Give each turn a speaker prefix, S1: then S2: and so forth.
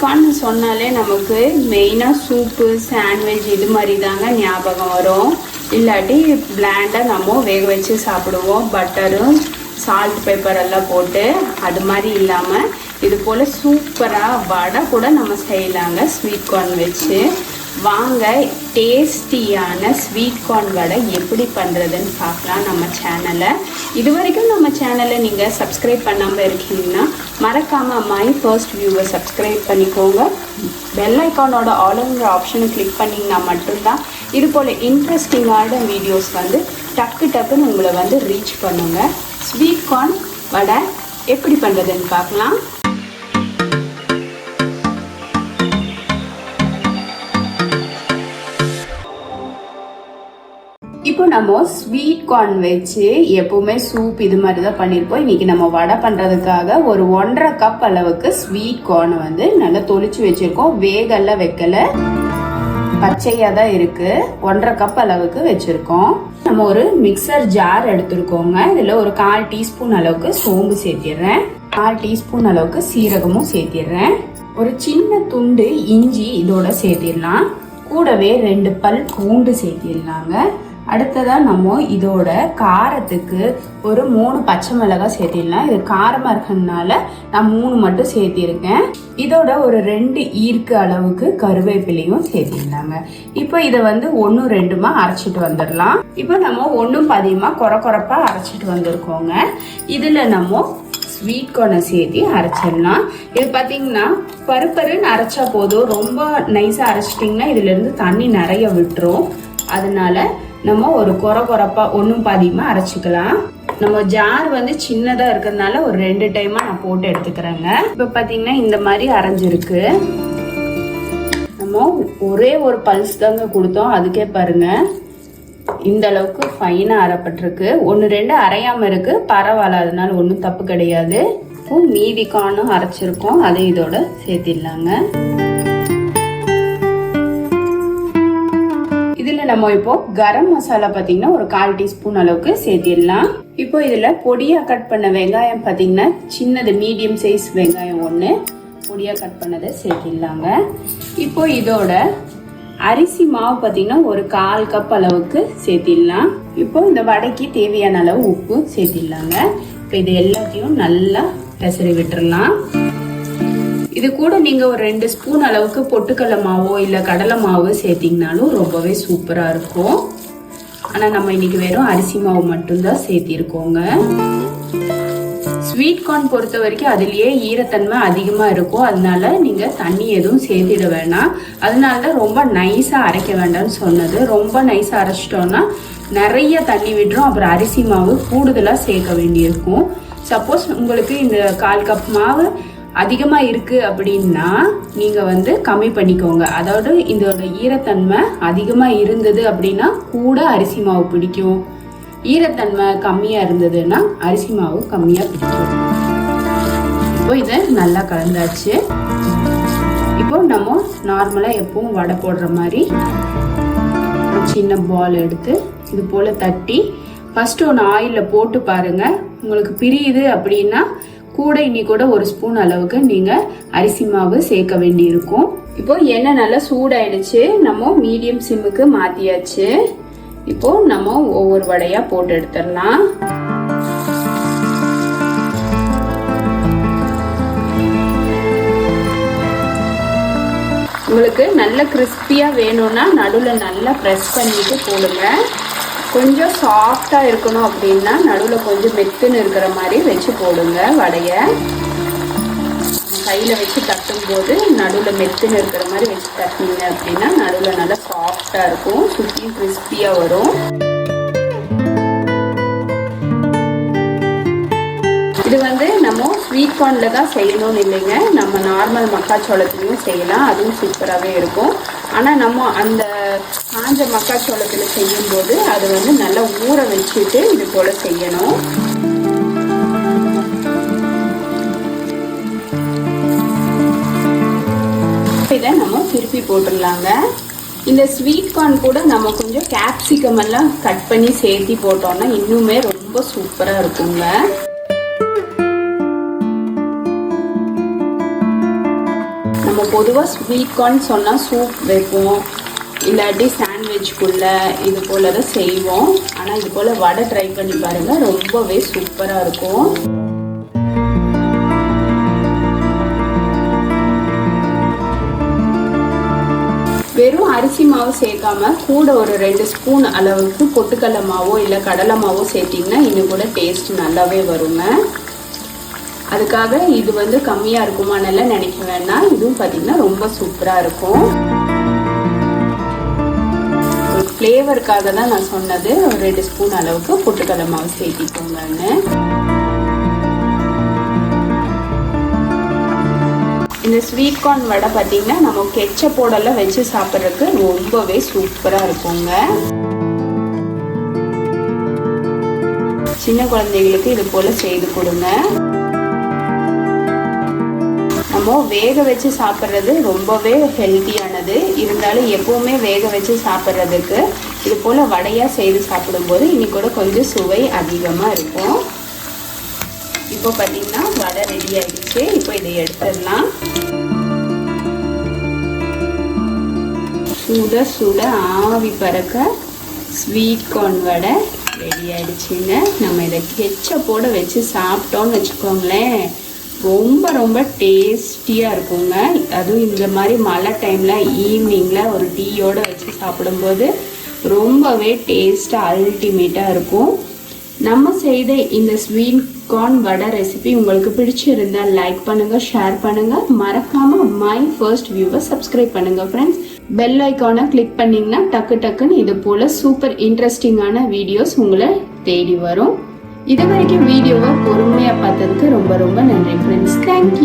S1: Corn சொன்னாலே நமக்கு மெயினாக சூப்பு சாண்ட்விச் இது மாதிரி தாங்க ஞாபகம் வரும். இல்லாட்டி பிளாண்டாக நம்ம வேக வச்சு சாப்பிடுவோம் பட்டரும் சால்ட் பேப்பர் எல்லாம் போட்டு. அது மாதிரி இல்லாமல் இது போல் சூப்பராக வடை கூட நம்ம செய்யலாங்க ஸ்வீட் கார்ன் வச்சு. வாங்க டேஸ்டியான ஸ்வீட் கார்ன் வடை எப்படி பண்ணுறதுன்னு பார்க்கலாம் நம்ம சேனலை. இது வரைக்கும் நம்ம சேனலை நீங்கள் சப்ஸ்கிரைப் பண்ணாமல் இருக்கீங்கன்னா மறக்காமல் மை ஃபர்ஸ்ட் வியூவை சப்ஸ்கிரைப் பண்ணிக்கோங்க. பெல் ஐக்கானோட ஆளுங்கிற ஆப்ஷனை கிளிக் பண்ணிங்கன்னா மட்டும்தான் இது போல் இன்ட்ரெஸ்டிங்கான வீடியோஸ் வந்து டக்குன்னு உங்களை வந்து ரீச் பண்ணுங்க. ஸ்வீட் கார்ன் வடை எப்படி பண்ணுறதுன்னு பார்க்கலாம். இப்போ நம்ம ஸ்வீட் கார்ன் வச்சு எப்பவுமே சூப் இது மாதிரி தான் பண்ணியிருப்போம். இன்னைக்கு நம்ம வடை பண்ணுறதுக்காக ஒரு 1.5 கப் அளவுக்கு ஸ்வீட் கார்ன் வந்து நல்லா தொளிச்சு வச்சிருக்கோம். வேகெல்லாம் வைக்கல, பச்சையாக தான் இருக்கு. 1.5 கப் அளவுக்கு வச்சிருக்கோம். நம்ம ஒரு மிக்சர் ஜார் எடுத்துருக்கோங்க. இதில் ஒரு 1/4 டீஸ்பூன் அளவுக்கு சோம்பு சேர்த்திடுறேன். 1/4 டீஸ்பூன் அளவுக்கு சீரகமும் சேர்த்திடுறேன். ஒரு சின்ன துண்டு இஞ்சி இதோட சேர்த்திடலாம். கூடவே 2 பல் பூண்டு சேர்த்திடலாங்க. அடுத்ததாக நம்ம இதோட காரத்துக்கு ஒரு 3 பச்சை மிளகாய் சேர்த்திடலாம். இது காரமாக இருக்கிறதுனால நான் 3 மட்டும் சேர்த்திருக்கேன். இதோட ஒரு 2 ஈர்க்கு அளவுக்கு கருவேப்பிலையும் சேர்த்திடலாங்க. இப்போ இதை வந்து 1-2 அரைச்சிட்டு வந்துடலாம். இப்போ நம்ம 1 குறப்பாக அரைச்சிட்டு வந்திருக்கோங்க. இதில் நம்ம ஸ்வீட் கார்னை சேர்த்து அரைச்சிடலாம். இது பார்த்தீங்கன்னா பருப்பருன்னு அரைச்சா போதும். ரொம்ப நைஸாக அரைச்சிட்டிங்கன்னா இதுலேருந்து தண்ணி நிறைய விட்டுரும். அதனால நம்ம ஒரு குறப்பா 1 அரைச்சிக்கலாம். நம்ம ஜார் வந்து சின்னதாக இருக்கிறதுனால ஒரு 2 டைமாக நான் போட்டு எடுத்துக்கிறேங்க. இப்போ பார்த்தீங்கன்னா இந்த மாதிரி அரைஞ்சிருக்கு. நம்ம ஒரே ஒரு பல்ஸ் தாங்க கொடுத்தோம். அதுக்கே பாருங்க இந்த அளவுக்கு ஃபைனாக அரைப்பட்டிருக்கு. 1-2 அரையாமல் இருக்கு, பரவாயில்ல, அதனால ஒன்றும் தப்பு கிடையாது. இப்போ மீதி கார்னும் அரைச்சிருக்கோம், அதை இதோட சேர்த்திடலாங்க. இதுல நம்ம இப்போ கரம் மசாலா பாத்தீங்கன்னா ஒரு 1/4 டீஸ்பூன் அளவுக்கு சேர்த்திடலாம். இப்போ இதுல பொடியா கட் பண்ண வெங்காயம் பாத்தீங்கன்னா சின்னது மீடியம் சைஸ் வெங்காயம் 1 பொடியா கட் பண்ணதை சேர்த்திடலாங்க. இப்போ இதோட அரிசி மாவு பாத்தீங்கன்னா ஒரு 1/4 கப் அளவுக்கு சேர்த்திடலாம். இப்போ இந்த வடைக்கு தேவையான அளவு உப்பு சேர்த்திடலாங்க. இப்போ இது எல்லாத்தையும் நல்லா பெசரி விட்டுறலாம். இது கூட நீங்க ஒரு 2 ஸ்பூன் அளவுக்கு பொட்டுக்கடலை மாவோ இல்ல கடலை மாவு சேர்த்தீங்கனாலும் ரொம்பவே சூப்பரா இருக்கும். ஆனா நம்ம இன்னைக்கு வெறும் அரிசி மாவு மட்டும்தான் சேர்த்திருக்கோங்க. ஸ்வீட் கார்ன் பொறுத்த வரைக்கும் அதுலயே ஈரத்தன்மை அதிகமா இருக்கும். அதனால நீங்க தண்ணி எதுவும் சேர்த்திட வேணாம். அதனாலதான் ரொம்ப நைஸா அரைக்க வேண்டாம்னு சொன்னது. ரொம்ப நைஸா அரைச்சிட்டோம்னா நிறைய தண்ணி விட்டுரும். அப்புறம் அரிசி மாவு கூடுதலா சேர்க்க வேண்டியிருக்கும். சப்போஸ் உங்களுக்கு இந்த 1/4 கப் மாவு அதிகமா இருக்கு அப்படின்னா நீங்க வந்து கம்மி பண்ணிக்கோங்க. அதாவது இதோட ஈரத்தன்மை அதிகமா இருந்தது அப்படின்னா கூட அரிசி மாவு பிடிக்கும். ஈரத்தன்மை கம்மியா இருந்ததுன்னா அரிசி மாவு கம்மியா பிடிக்கும். இப்போ இதை நல்லா கலந்தாச்சு. இப்போ நம்ம நார்மலா எப்பவும் வடை போடுற மாதிரி சின்ன பால் எடுத்து இது போல தட்டி ஃபர்ஸ்ட் ஒன்று ஆயில்ல போட்டு பாருங்க. உங்களுக்கு பிரியுது அப்படின்னா கூட இனி கூட 1 ஸ்பூன் அளவுக்கு நீங்க அரிசி மாவு சேர்க்க வேண்டி இருக்கும். இப்போ எண்ணெய் நல்லா சூடாயிடுச்சு. நம்ம மீடியம் சிம்முக்கு மாத்தியாச்சு. இப்போ நம்ம ஒவ்வொரு வடையா போட்டு எடுத்துடலாம். உங்களுக்கு நல்ல கிறிஸ்பியா வேணும்னா நடுவில் நல்லா ப்ரெஸ் பண்ணிட்டு போடுங்க. கொஞ்சம் சாஃப்டா இருக்கணும் அப்படின்னா நடுவில் கொஞ்சம் மெத்துன்னு இருக்கிற மாதிரி வச்சு போடுங்க. வடைய கையில வச்சு தட்டும் போது நடுவில் மெத்துன்னு இருக்கிற மாதிரி வச்சு தட்டினீங்க அப்படின்னா நடுவில் நல்லா சாஃப்டா இருக்கும், சுற்றி கிறிஸ்பியா வரும். இது வந்து நம்ம ஸ்வீட் கார்ன்ல தான் செய்யணும்னு இல்லைங்க. நம்ம நார்மல் மக்காச்சோளத்துலையும் செய்யலாம், அதுவும் சூப்பராகவே இருக்கும். ஆனால் நம்ம அந்த காஞ்ச மக்காச்சோளத்தில் செய்யும்போது அது வந்து நல்லா ஊற வச்சுட்டு இது போல் செய்யணும். இதை நம்ம திருப்பி போட்டுடலாங்க. இந்த ஸ்வீட் கார்ன் கூட நம்ம கொஞ்சம் கேப்சிகம் எல்லாம் கட் பண்ணி சேர்த்தி போட்டோம்னா இன்னுமே ரொம்ப சூப்பராக இருக்குங்க. நம்ம நம்ம பொதுவாக ஸ்வீட் கார்ன் சொன்னால் சூப் வைப்போம், இல்லாட்டி சாண்ட்விச்குள்ளே இது போல் தான் செய்வோம். ஆனால் இது போல் வடை ட்ரை பண்ணி பாருங்கள், ரொம்பவே சூப்பராக இருக்கும். வெறும் அரிசி மாவு சேர்க்காம கூட ஒரு 2 ஸ்பூன் அளவுக்கு பொட்டுக்கடலை மாவோ இல்லை கடலை மாவோ சேர்த்திங்கன்னா இன்னும் கூட டேஸ்ட் நல்லாவே வருங்க. அதுக்காக இது வந்து கம்மியாக இருக்குமானெல்லாம் நினைக்க வேண்டாம், இதுவும் பார்த்தீங்கன்னா ரொம்ப சூப்பராக இருக்கும். ஒரு ஃப்ளேவருக்காக தான் நான் சொன்னது, ஒரு 2 ஸ்பூன் அளவுக்கு பொட்டுக்கடலை மாவு சேர்த்திக்கோங்கன்னு. இந்த ஸ்வீட் கார்ன் வடை பார்த்தீங்கன்னா நம்ம கெச்சப்போடெல்லாம் வச்சு சாப்பிட்றதுக்கு ரொம்பவே சூப்பராக இருக்குங்க. சின்ன குழந்தைகளுக்கு இது போல் செய்து கொடுங்க. நம்ம வேக வச்சு சாப்பிட்றது ரொம்பவே ஹெல்த்தியானது. இருந்தாலும் எப்போவுமே வேக வச்சு சாப்பிட்றதுக்கு இது போல் வடையாக செய்து சாப்பிடும்போது இன்னைக்கு கூட கொஞ்சம் சுவை அதிகமாக இருக்கும். இப்போ பார்த்தீங்கன்னா வடை ரெடி ஆகிடுச்சு. இப்போ இதை எடுத்துடலாம். சுட சுட ஆவி பறக்க ஸ்வீட் கார்ன் வடை ரெடி ஆகிடுச்சுங்க. நம்ம இதை கெச்சப்போட வச்சு சாப்பிட்டோன்னு வச்சுக்கோங்களேன், ரொம்ப ரொம்ப டேஸ்டியாக இருக்குங்க. அதுவும் இந்த மாதிரி மழை டைமில் ஈவினிங்கில் ஒரு டீயோடு வச்சு சாப்பிடும்போது ரொம்பவே டேஸ்ட்டாக அல்டிமேட்டாக இருக்கும். நம்ம செய்த இந்த ஸ்வீட் கார்ன் வடை ரெசிபி உங்களுக்கு பிடிச்சிருந்தால் லைக் பண்ணுங்க, ஷேர் பண்ணுங்க, மறக்காம மை ஃபர்ஸ்ட் வியூவை சப்ஸ்கிரைப் பண்ணுங்க ஃப்ரெண்ட்ஸ். பெல் ஐக்கானை கிளிக் பண்ணீங்கன்னா டக்கு டக்குன்னு இது போல சூப்பர் இன்ட்ரெஸ்டிங்கான வீடியோஸ் உங்களை தேடி வரும். இது வரைக்கும் வீடியோவை பொறுமையா பார்த்ததுக்கு ரொம்ப ரொம்ப நன்றி ஃப்ரெண்ட்ஸ். தேங்க்யூ.